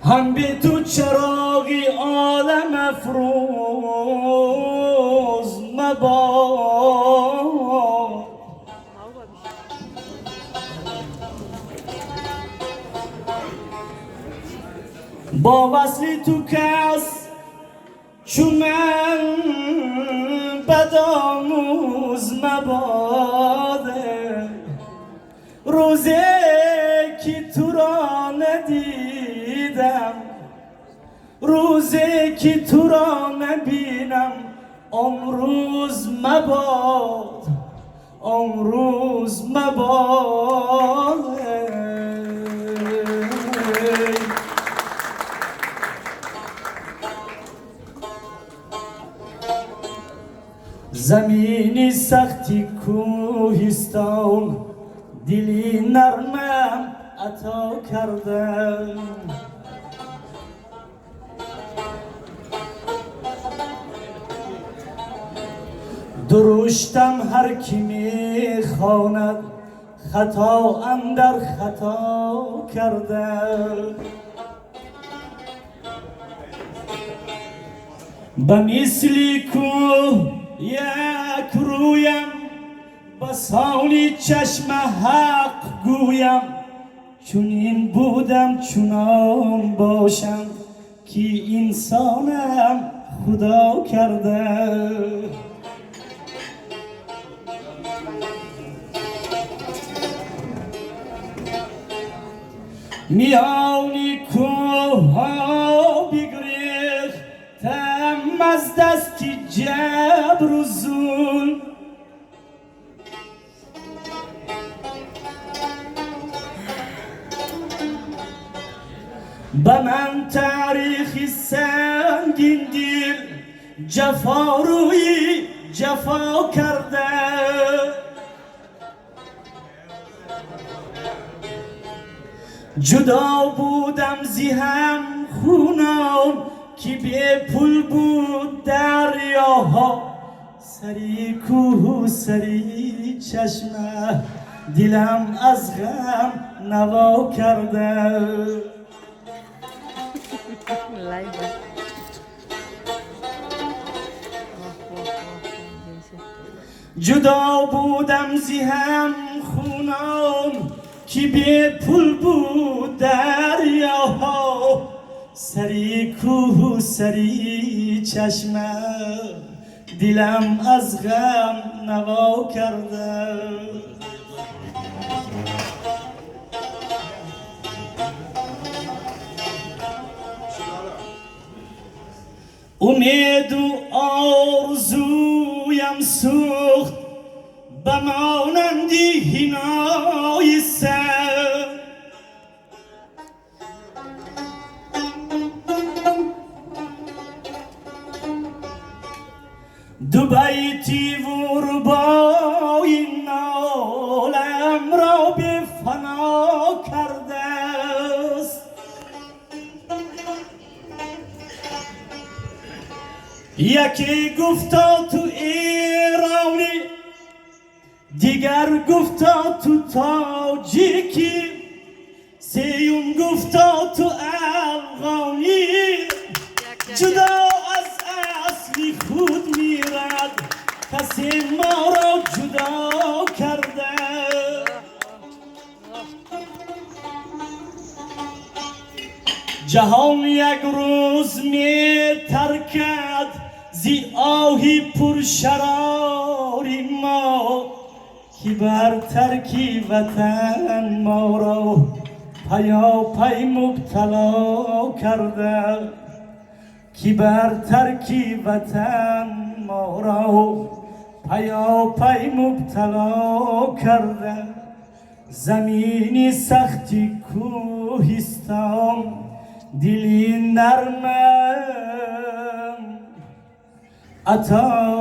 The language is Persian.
هم به تو چراغی عالم افروز مباد. با وصلی تو کس چون من بدآموز مباده. روزی که تو را ندیدم، روزی که تو را نبینم، امروز مباد، امروز مباد. زمینی سختی کوهستان دلی نرمم عطا کرده. درشتم هر کی میخواند خطا اندر خطا کرده. به مثلی کوه یک رویم، بسانی چشم حق گویم. چون این بودم چنان باشم که انسانم خدا کرده. میانی کوه ها بگریختم از دست جبر و ظلم. به من تاریخ سنگین دل جفا روی جفا کرده. جدا بودم زی هم خونان که به پول بود دریاها. سری کوه سری چشمه دلم از غم نوا کرده. جدا بودم زی هم خونان که به پول بود دریاها. سری کوه سری چشمه دلم از غم نوا کرده. امید و آرزویم سوخت به مانندی حنای سر. دو بیتی وربای نالم را به فنا کرده است. یکی گفتا تو ایرانی، دیگر گفتا تو تاجیکی، سیوم گفتا تو افغانی. جدا از اصلی خود میرد، کسی ما را جدا کرده. جهان یک روز می ترکد زی آهی پر شرار ما، که بر ترکی وطن ما را پیاپی مبتلا کرده. که بر ترکی وطن ما را پیاپی مبتلا کرده. زمینی سختی کوهستان دلی نرمم عطا